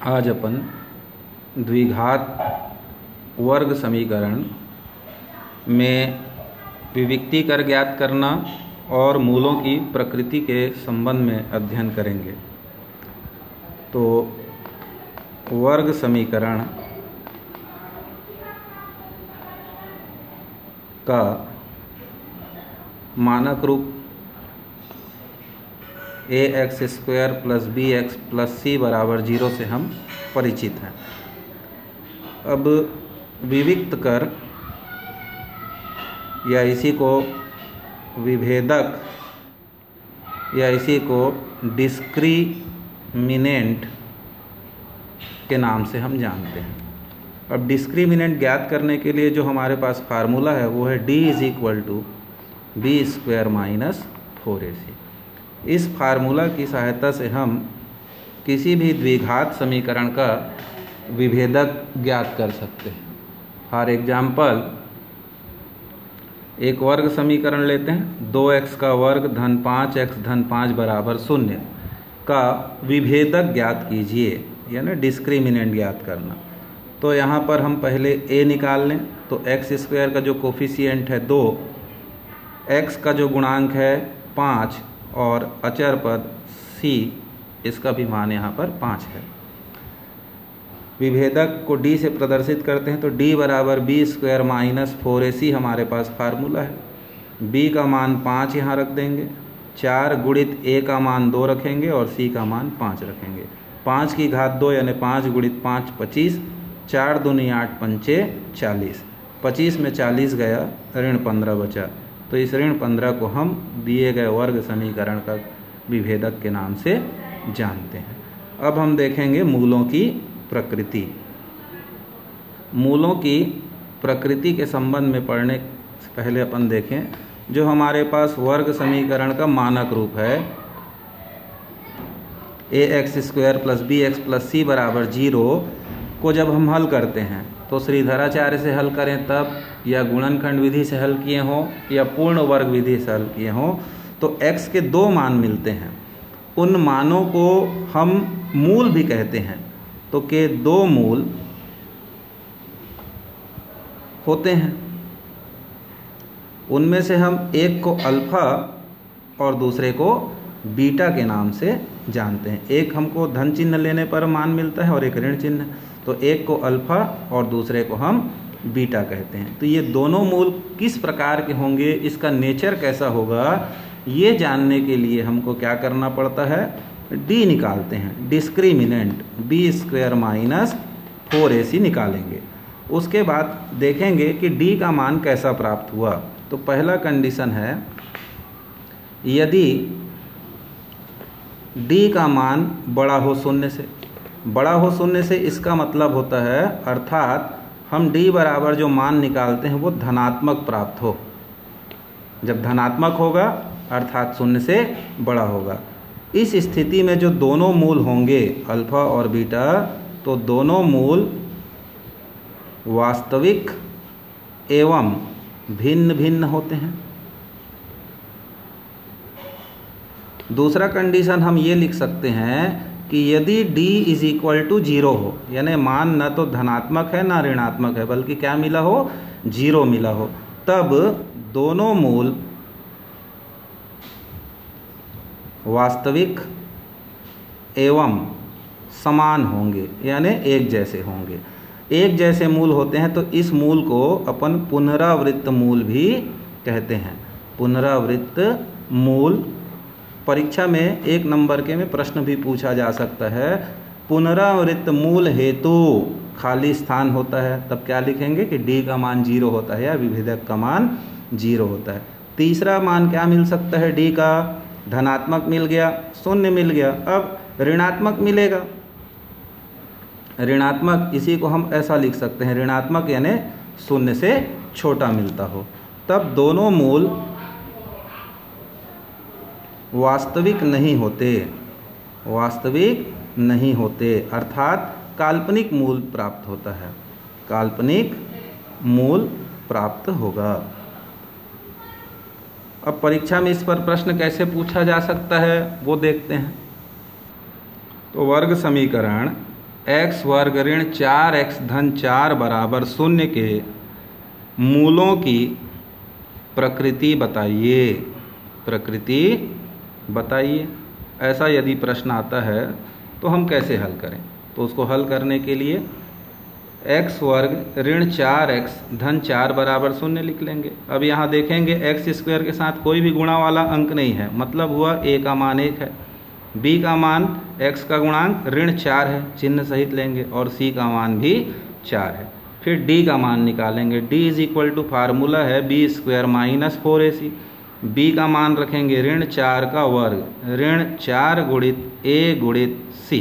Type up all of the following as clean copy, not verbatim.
आज अपन द्विघात वर्ग समीकरण में विविक्ति कर ज्ञात करना और मूलों की प्रकृति के संबंध में अध्ययन करेंगे। तो वर्ग समीकरण का मानक रूप ax² + bx + c = 0 से हम परिचित हैं। अब विविक्त कर या इसी को विभेदक या इसी को डिस्क्रिमिनेंट के नाम से हम जानते हैं। अब डिस्क्रिमिनेंट ज्ञात करने के लिए जो हमारे पास फार्मूला है वो है d = b² - 4ac। इस फार्मूला की सहायता से हम किसी भी द्विघात समीकरण का विभेदक ज्ञात कर सकते हैं। फॉर एग्जाम्पल, एक वर्ग समीकरण लेते हैं, 2x² + 5x - 5 = 0 का विभेदक ज्ञात कीजिए, यानी डिस्क्रिमिनेंट ज्ञात करना। तो यहाँ पर हम पहले a निकाल लें। तो x² का जो कोफिशिएंट है 2, x का जो गुणांक है 5 और अचर पद c, इसका भी मान यहाँ पर 5 है। विभेदक को d से प्रदर्शित करते हैं तो d = b² - 4ac हमारे पास फार्मूला है। b का मान 5 यहाँ रख देंगे, 4 गुणित a का मान 2 रखेंगे और c का मान 5 रखेंगे। 5 की घात 2 यानी 5 गुणित 5 25, 4 दूनी 8 पंचे 40, 25 में 40 गया, ऋण 15 बचा। तो इस ऋण 15 को हम दिए गए वर्ग समीकरण का विभेदक के नाम से जानते हैं। अब हम देखेंगे मूलों की प्रकृति। मूलों की प्रकृति के संबंध में पढ़ने से पहले अपन देखें जो हमारे पास वर्ग समीकरण का मानक रूप है ax² + bx + c = 0 को जब हम हल करते हैं तो श्रीधराचार्य से हल करें तब, या गुणनखंड विधि से हल किए हों या पूर्ण वर्ग विधि से हल किए हों, तो x के 2 मान मिलते हैं। उन मानों को हम मूल भी कहते हैं। तो के 2 मूल होते हैं। उनमें से हम एक को अल्फा और दूसरे को बीटा के नाम से जानते हैं। एक हमको धन चिन्ह लेने पर मान मिलता है और एक ऋण चिन्ह। तो एक को अल्फा और दूसरे को हम बीटा कहते हैं। तो ये दोनों मूल किस प्रकार के होंगे, इसका नेचर कैसा होगा, ये जानने के लिए हमको क्या करना पड़ता है, d निकालते हैं। डिस्क्रिमिनेंट b² - 4ac निकालेंगे। उसके बाद देखेंगे कि d का मान कैसा प्राप्त हुआ। तो पहला कंडीशन है, यदि d का मान बड़ा हो 0 से। बड़ा हो 0 से इसका मतलब होता है, अर्थात हम d बराबर जो मान निकालते हैं वो धनात्मक प्राप्त हो। जब धनात्मक होगा अर्थात 0 से बड़ा होगा। इस स्थिति में जो दोनों मूल होंगे अल्फा और बीटा, तो दोनों मूल वास्तविक एवं भिन्न भिन्न होते हैं। दूसरा कंडीशन हम ये लिख सकते हैं कि यदि d = 0 हो, यानी मान न तो धनात्मक है ना ऋणात्मक है, बल्कि क्या मिला हो, 0 मिला हो, तब दोनों मूल वास्तविक एवं समान होंगे, यानी एक जैसे होंगे। एक जैसे मूल होते हैं तो इस मूल को अपन पुनरावृत्त मूल भी कहते हैं। पुनरावृत्त मूल परीक्षा में 1 नंबर के में प्रश्न भी पूछा जा सकता है। पुनरावृत्त मूल हेतु खाली स्थान होता है, तब क्या लिखेंगे कि d का मान 0 होता है या विभेदक का मान 0 होता है। तीसरा मान क्या मिल सकता है, d का धनात्मक मिल गया, 0 मिल गया। अब ऋणात्मक मिलेगा। ऋणात्मक, इसी को हम ऐसा लिख सकते हैं, ऋणात्मक यानी 0 से छोटा मिलता हो। तब दोनों मूल वास्तविक नहीं होते, वास्तविक नहीं होते, अर्थात काल्पनिक मूल प्राप्त होता है, काल्पनिक मूल प्राप्त होगा। अब परीक्षा में इस पर प्रश्न कैसे पूछा जा सकता है वो देखते हैं। तो वर्ग समीकरण एक्स वर्ग ऋण 4x धन 4 बराबर 0 के मूलों की प्रकृति बताइए। प्रकृति बताइए, ऐसा यदि प्रश्न आता है तो हम कैसे हल करें? तो उसको हल करने के लिए एक्स वर्ग ऋण 4x धन 4 बराबर 0 लिख लेंगे। अब यहाँ देखेंगे एक्स स्क्वायर के साथ कोई भी गुणा वाला अंक नहीं है, मतलब हुआ a का मान 1 है, b का मान x का गुणांक ऋण 4 है, चिन्ह सहित लेंगे, और c का मान भी 4 है। फिर d का मान निकालेंगे। d is equal to formula है b square minus 4ac। b का मान रखेंगे ऋण 4 का वर्ग, ऋण 4 गुणित a गुणित c।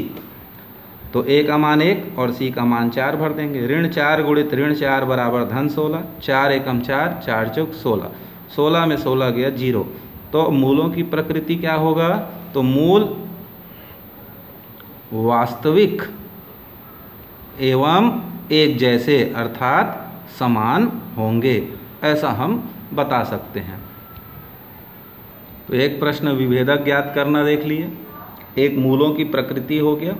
तो a का मान 1 और c का मान 4 भर देंगे। ऋण 4 गुणित ऋण 4 बराबर धन 16, 4 एकम 4, 4 चौक 16, 16 में 16 गया 0। तो मूलों की प्रकृति क्या होगा? तो मूल वास्तविक एवं एक जैसे अर्थात समान होंगे, ऐसा हम बता सकते हैं। तो एक प्रश्न विभेदक ज्ञात करना देख लिए, एक मूलों की प्रकृति हो गया।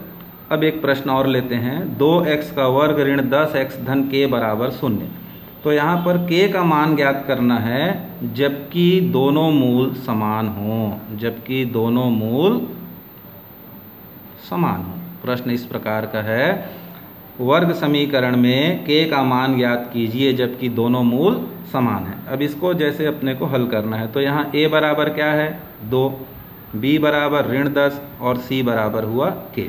अब एक प्रश्न और लेते हैं, 2x का वर्ग ऋण 10x धन k बराबर 0। तो यहाँ पर k का मान ज्ञात करना है जबकि दोनों मूल समान हों, जबकि दोनों मूल समान हों। प्रश्न इस प्रकार का है, वर्ग समीकरण में k का मान ज्ञात कीजिए जबकि दोनों मूल समान हैं। अब इसको जैसे अपने को हल करना है, तो यहाँ a बराबर क्या है? 2, b बराबर ऋण 10 और c बराबर हुआ k।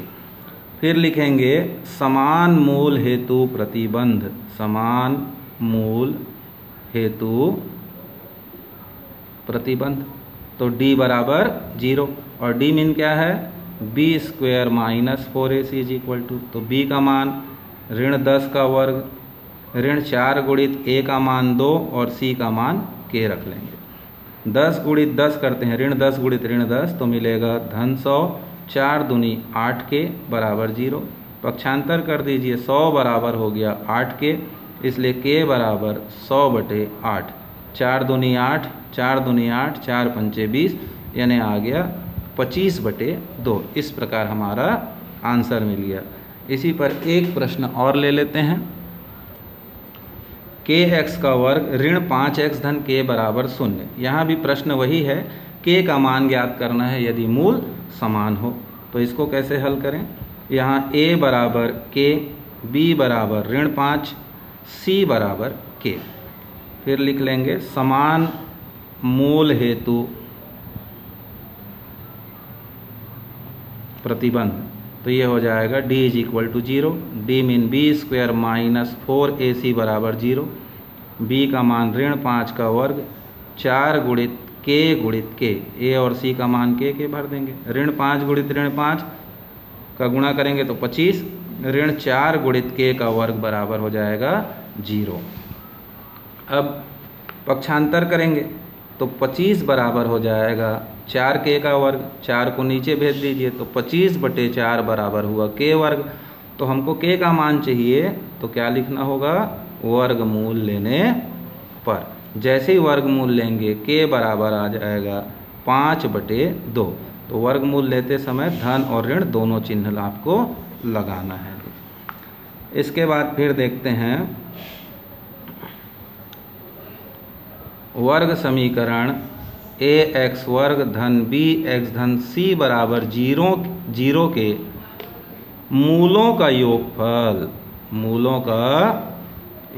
फिर लिखेंगे समान मूल हेतु प्रतिबंध, समान मूल हेतु प्रतिबंध। तो d बराबर 0 और d मीन क्या है? b square minus 4ac is equal to, तो b का मान ऋण 10 का वर्ग, ऋण 4 गुणित a का मान 2 और c का मान k रख लेंगे। 10 गुणित 10 करते हैं, ऋण 10 गुणित ऋण 10 तो मिलेगा धन 100, 4 दूनी 8k बराबर 0। पक्षांतर कर दीजिए, 100 बराबर हो गया 8k, इसलिए k बराबर 100/8। 4 दूनी 8, 4 दूनी 8, 4 पंचे 20, यानी आ गया 25/2। इस प्रकार हमारा आंसर मिल गया। इसी पर एक प्रश्न और ले लेते हैं, kx का वर्ग ऋण 5x धन k बराबर 0। यहाँ भी प्रश्न वही है, k का मान ज्ञात करना है यदि मूल समान हो। तो इसको कैसे हल करें? यहाँ a बराबर k, b बराबर ऋण 5, c बराबर k। फिर लिख लेंगे समान मूल हेतु प्रतिबंध। तो ये हो जाएगा d is equal to 0, d mean b square minus 4ac बराबर 0, b का मान ऋण 5 का वर्ग, 4 गुणित k गुणित k, a और c का मान k भर देंगे। ऋण 5 गुणित ऋण 5 का गुणा करेंगे तो 25, ऋण 4 गुणित k का वर्ग बराबर हो जाएगा 0। अब पक्षांतर करेंगे तो 25 बराबर हो जाएगा 4k का वर्ग, 4 को नीचे भेज दीजिए तो 25/4 बराबर हुआ k वर्ग। तो हमको k का मान चाहिए, तो क्या लिखना होगा? वर्गमूल लेने पर। जैसे ही वर्गमूल लेंगे k बराबर आ जाएगा 5/2। तो वर्गमूल लेते समय धन और ऋण दोनों चिन्ह आपको लगाना है। इसके बाद फिर देखते हैं वर्ग समीकरण ax वर्ग धन bx धन c बराबर 0 के मूलों का योगफल, मूलों का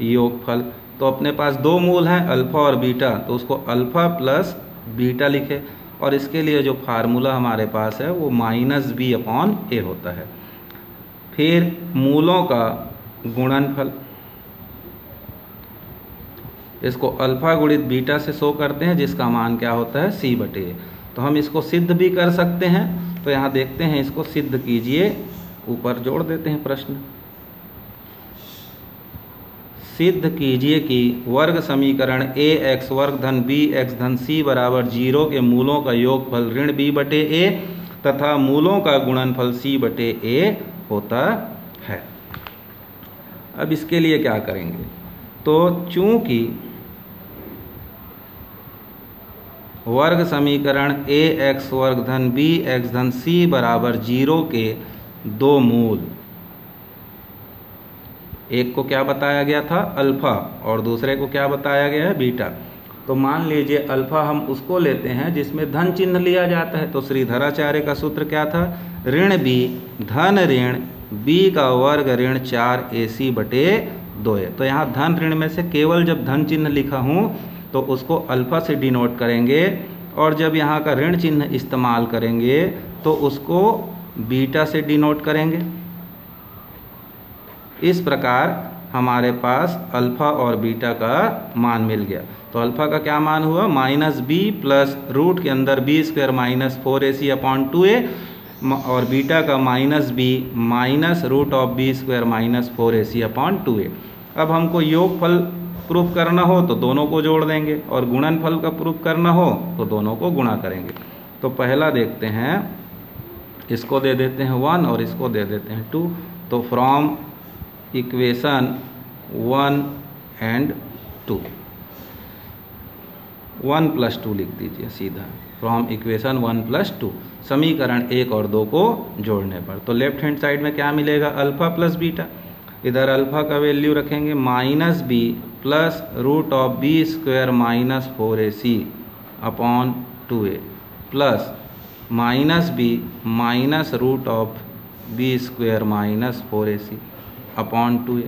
योगफल। तो अपने पास दो मूल हैं अल्फ़ा और बीटा, तो उसको अल्फ़ा प्लस बीटा लिखे, और इसके लिए जो फार्मूला हमारे पास है वो -b/a होता है। फिर मूलों का गुणनफल, इसको अल्फ़ा गुणित बीटा से शो करते हैं, जिसका मान क्या होता है? c/a। तो हम इसको सिद्ध भी कर सकते हैं। तो यहाँ देखते हैं, इसको सिद्ध कीजिए, ऊपर जोड़ देते हैं प्रश्न। सिद्ध कीजिए कि वर्ग समीकरण ax वर्ग धन bx धन c बराबर 0 के मूलों का योगफल ऋण b/a तथा मूलों का गुणनफल c/a होता है। अब इसके लिए क्या करेंगे? तो चूंकि वर्ग समीकरण ax वर्ग धन bx धन c बराबर 0 के दो मूल एक को क्या बताया गया था, अल्फा, और दूसरे को क्या बताया गया है, बीटा। तो मान लीजिए अल्फा हम उसको लेते हैं जिसमें धन चिन्ह लिया जाता है। तो श्रीधराचार्य का सूत्र क्या था, ऋण बी धन ऋण बी का वर्ग ऋण 4ac/2। तो यहाँ धन ऋण में से केवल जब धन चिन्ह लिखा हूँ तो उसको अल्फा से डिनोट करेंगे, और जब यहाँ का ऋण चिन्ह इस्तेमाल करेंगे तो उसको बीटा से डिनोट करेंगे। इस प्रकार हमारे पास अल्फा और बीटा का मान मिल गया। तो अल्फा का क्या मान हुआ, -b प्लस रूट के अंदर b² -4ac/2a, और बीटा का -b minus root of b² -4ac/2a। अब हमको योगफल प्रूफ करना हो तो दोनों को जोड़ देंगे, और गुणनफल का प्रूफ करना हो तो दोनों को गुणा करेंगे। तो पहला देखते हैं, इसको दे देते हैं 1 और इसको दे देते हैं 2। तो फ्रॉम इक्वेशन 1 एंड 2, 1 + 2 लिख दीजिए सीधा, फ्रॉम इक्वेशन 1 + 2, समीकरण 1 और 2 को जोड़ने पर। तो लेफ्ट हैंड साइड में क्या मिलेगा, अल्फा प्लस बीटा। इधर अल्फा का वैल्यू रखेंगे -b plus root of b² -4ac/2a plus -b minus root of b² -4ac/2a।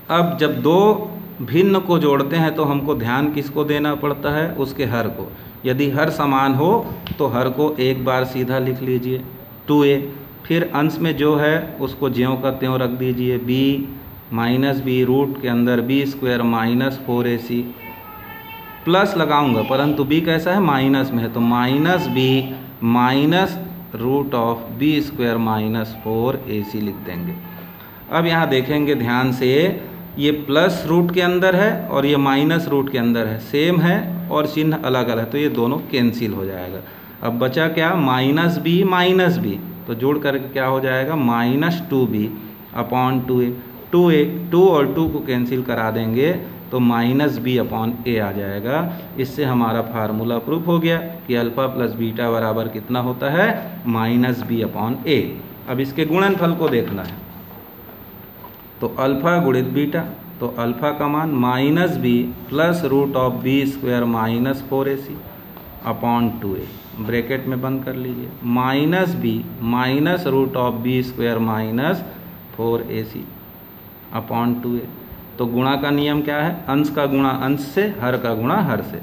अब जब दो भिन्न को जोड़ते हैं तो हमको ध्यान किसको देना पड़ता है, उसके हर को। यदि हर समान हो तो हर को एक बार सीधा लिख लीजिए 2a, फिर अंश में जो है उसको ज्यों का त्यों रख दीजिए b -b रूट के अंदर b² -4ac, प्लस लगाऊंगा परंतु b कैसा है, माइनस में है, तो -b minus root of b² -4ac लिख देंगे। अब यहाँ देखेंगे ध्यान से, ये प्लस रूट के अंदर है और ये माइनस रूट के अंदर है, सेम है और चिन्ह अलग अलग है, तो ये दोनों कैंसिल हो जाएगा। अब बचा क्या, -b माइनस b, तो जोड़ करके क्या हो जाएगा, -2b/2a। 2 और 2 को कैंसिल करा देंगे तो -b/a आ जाएगा। इससे हमारा फार्मूला प्रूफ हो गया कि अल्फा प्लस बीटा बराबर कितना होता है, -b/a। अब इसके गुणनफल को देखना है, तो अल्फा गुणित बीटा, तो अल्फा का मान -b plus root of b² -4ac/2a, bracket में बंद कर लीजिए, -b minus root of b² -4ac/2a। तो गुणा का नियम क्या है, अंश का गुणा अंश से, हर का गुणा हर से।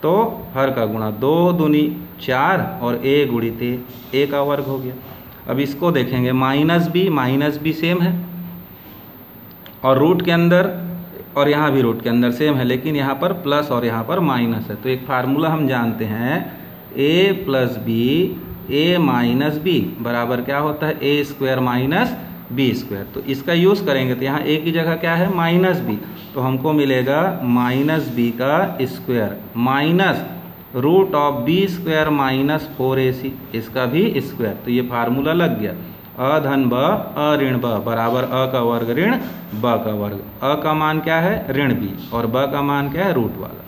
तो हर का गुणा 2 दूनी 4 और a गुणित a का वर्ग हो गया। अब इसको देखेंगे, -b सेम है और रूट के अंदर, और यहाँ भी रूट के अंदर सेम है, लेकिन यहाँ पर प्लस और यहाँ पर माइनस है। तो एक फार्मूला हम जानते हैं, a + b a - b बराबर क्या होता है, a² - b²। तो इसका यूज़ करेंगे तो यहाँ a की जगह क्या है, -b, तो हमको मिलेगा -b का square minus root of b² -4ac, इसका भी स्क्वायर। तो ये फार्मूला लग गया, अ धन ब अ ऋण ब बराबर अ का वर्ग ऋण ब का वर्ग। अ का मान क्या है, ऋण b, और ब का मान क्या है, रूट वाला।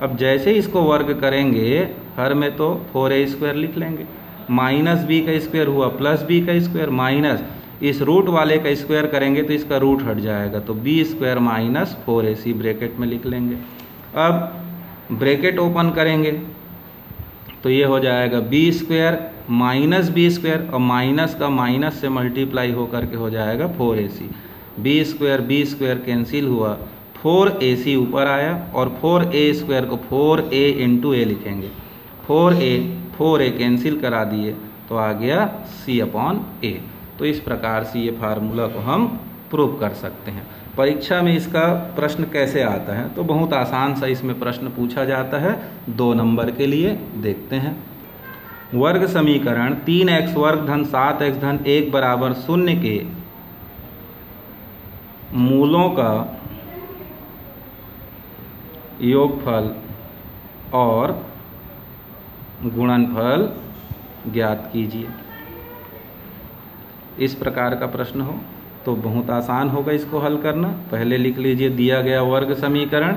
अब जैसे इसको वर्ग करेंगे, हर में तो 4a² लिख लेंगे, -b का स्क्वायर हुआ प्लस b का स्क्वायर, माइनस इस रूट वाले का स्क्वायर करेंगे तो इसका रूट हट जाएगा, तो b² -4ac ब्रैकेट में लिख लेंगे। अब ब्रैकेट ओपन करेंगे तो ये हो जाएगा b² -b² और माइनस का माइनस से मल्टीप्लाई होकर के हो जाएगा 4ac। b² कैंसिल हुआ, 4ac ऊपर आया और 4a² को 4a × a लिखेंगे, 4a कैंसिल करा दिए तो आ गया c/a। तो इस प्रकार से ये फार्मूला को हम प्रूव कर सकते हैं। परीक्षा में इसका प्रश्न कैसे आता है, तो बहुत आसान सा इसमें प्रश्न पूछा जाता है 2 नंबर के लिए। देखते हैं, वर्ग समीकरण 3x वर्ग धन 7x धन 1 बराबर 0 के मूलों का योगफल और गुणनफल ज्ञात कीजिए। इस प्रकार का प्रश्न हो तो बहुत आसान होगा इसको हल करना। पहले लिख लीजिए, दिया गया वर्ग समीकरण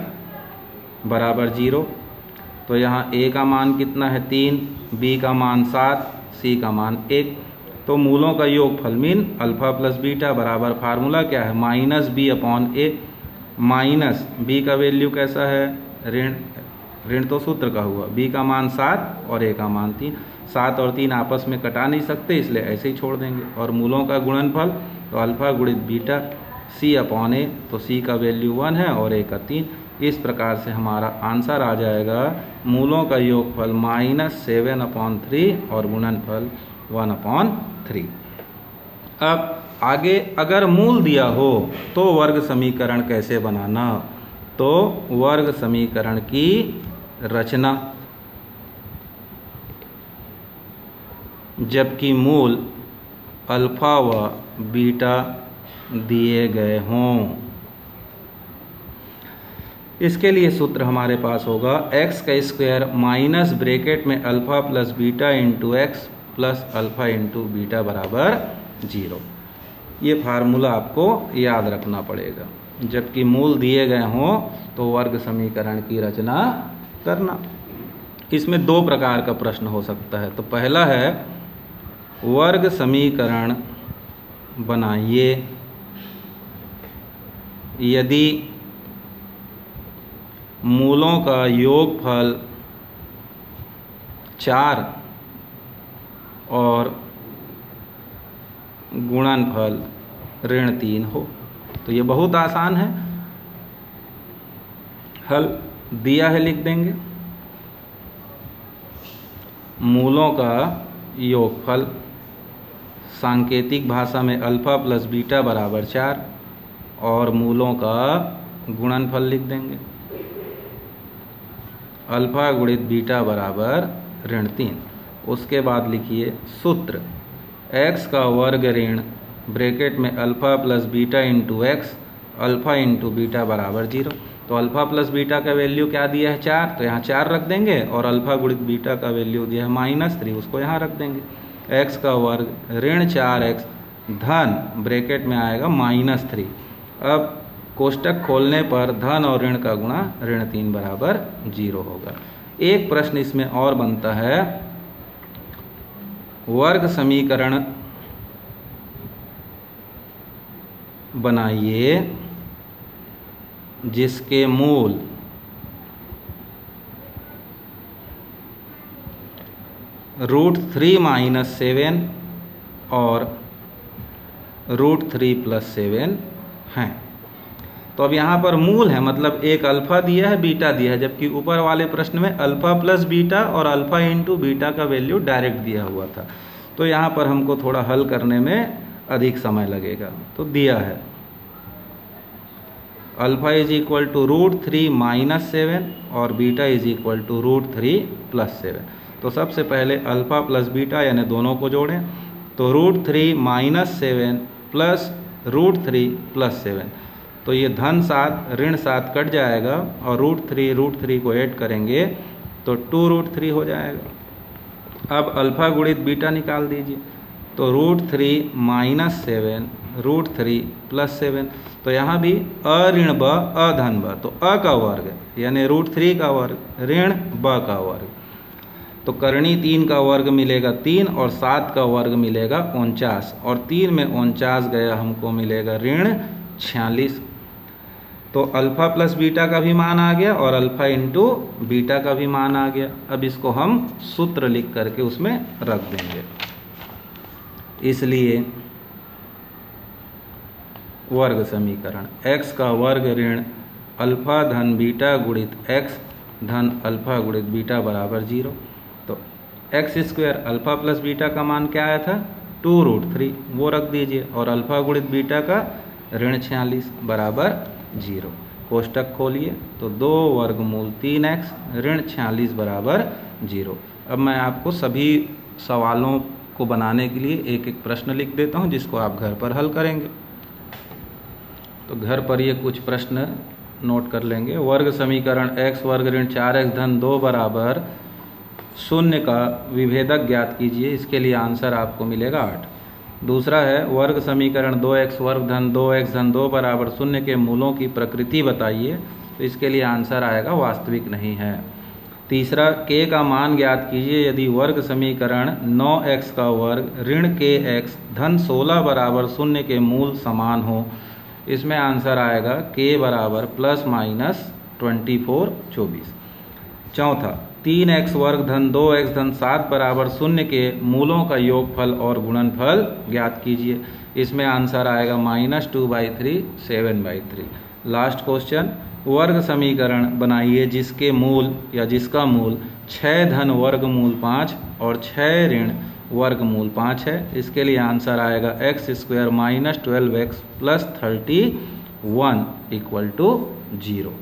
बराबर 0, तो यहाँ a का मान कितना है 3, b का मान 7, c का मान 1। तो मूलों का योगफल मीन अल्फा प्लस बीटा बराबर फार्मूला क्या है, माइनस बी अपॉन ए। माइनस बी का वैल्यू कैसा है, ऋण तो सूत्र का हुआ, बी का मान 7 और ए का मान 3। 7 और 3 आपस में कटा नहीं सकते, इसलिए ऐसे ही छोड़ देंगे। और मूलों का गुणनफल तो अल्फा गुणित बीटा सी अपॉन ए, तो सी का वैल्यू 1 है और ए का 3। इस प्रकार से हमारा आंसर आ जाएगा मूलों का योगफल -7/3 और गुणनफल 1/3। अब आगे अगर मूल दिया हो तो वर्ग समीकरण कैसे बनाना, तो वर्ग समीकरण की रचना, जबकि मूल अल्फा व बीटा दिए गए हों। इसके लिए सूत्र हमारे पास होगा x का स्क्वायर माइनस ब्रैकेट में alpha plus beta into x plus alpha into beta बराबर 0। ये फार्मूला आपको याद रखना पड़ेगा। जबकि मूल दिए गए हों तो वर्ग समीकरण की रचना करना। इसमें 2 प्रकार का प्रश्न हो सकता है। तो पहला है वर्ग समीकरण बनाइए यदि मूलों का योगफल 4 और गुणनफल ऋण 3 हो। तो ये बहुत आसान है, हल दिया है लिख देंगे। मूलों का योगफल सांकेतिक भाषा में अल्फा प्लस बीटा बराबर 4 और मूलों का गुणनफल लिख देंगे अल्फा गुणित बीटा बराबर ऋण 3। उसके बाद लिखिए सूत्र x का वर्ग ऋण ब्रैकेट में alpha plus beta into x alpha into beta बराबर 0। तो अल्फा प्लस बीटा का वैल्यू क्या दिया है 4, तो यहाँ 4 रख देंगे और अल्फा गुणित बीटा का वैल्यू दिया है -3, उसको यहाँ रख देंगे। x का वर्ग ऋण 4x धन ब्रैकेट में आएगा -3। अब कोष्टक खोलने पर धन और ऋण का गुणा ऋण 3 बराबर 0 होगा। एक प्रश्न इसमें और बनता है वर्ग समीकरण बनाइए जिसके मूल √3 - 7 और √3 + 7 हैं। तो अब यहाँ पर मूल है, मतलब एक अल्फा दिया है बीटा दिया है, जबकि ऊपर वाले प्रश्न में अल्फा प्लस बीटा और अल्फा इंटू बीटा का वैल्यू डायरेक्ट दिया हुआ था। तो यहाँ पर हमको थोड़ा हल करने में अधिक समय लगेगा। तो दिया है अल्फा = √3 - 7 और बीटा = √3 + 7। तो सबसे पहले अल्फा प्लस बीटा यानी दोनों को जोड़ें, तो √3 - 7 प्लस √3 + 7। तो ये धन 7 ऋण 7 कट जाएगा और √3 को ऐड करेंगे तो 2√3 हो जाएगा। अब अल्फा गुणित बीटा निकाल दीजिए, तो √3 - 7 √3 + 7। तो यहाँ भी अऋण ब अधन ब, तो अ का वर्ग यानी √3 का वर्ग ऋण ब का वर्ग। तो करणी 3 का वर्ग मिलेगा 3 और 7 का वर्ग मिलेगा 49 और 3 में 49 गया, हमको मिलेगा ऋण 46। तो अल्फा प्लस बीटा का भी मान आ गया और अल्फा इंटू बीटा का भी मान आ गया। अब इसको हम सूत्र लिख करके उसमें रख देंगे। इसलिए वर्ग समीकरण x का वर्ग ऋण अल्फा धन बीटा गुणित x धन अल्फा गुणित बीटा बराबर 0। तो x² अल्फा प्लस बीटा का मान क्या आया था 2√3, वो रख दीजिए और अल्फा गुणित बीटा का ऋण 46 बराबर 0। कोष्टक खोलिए तो 2 वर्गमूल 3x ऋण 46 बराबर 0। अब मैं आपको सभी सवालों को बनाने के लिए एक एक प्रश्न लिख देता हूं जिसको आप घर पर हल करेंगे। तो घर पर ये कुछ प्रश्न नोट कर लेंगे। वर्ग समीकरण x वर्ग ऋण 4x धन 2 बराबर 0 का विभेदक ज्ञात कीजिए। इसके लिए आंसर आपको मिलेगा 8। दूसरा है वर्ग समीकरण 2x वर्ग धन 2x धन 2 बराबर 0 के मूलों की प्रकृति बताइए। तो इसके लिए आंसर आएगा वास्तविक नहीं है। तीसरा, k का मान ज्ञात कीजिए यदि वर्ग समीकरण 9x का वर्ग ऋण kx धन 16 बराबर 0 के मूल समान हो। इसमें आंसर आएगा k बराबर प्लस माइनस 24। चौथा, 3x वर्ग धन 2x धन 7 बराबर 0 के मूलों का योगफल और गुणनफल ज्ञात कीजिए। इसमें आंसर आएगा -2/3 7/3। लास्ट क्वेश्चन, वर्ग समीकरण बनाइए जिसके मूल या जिसका मूल 6 धन वर्गमूल 5 और 6 ऋण वर्गमूल 5 है। इसके लिए आंसर आएगा x² -12x + 31 = 0।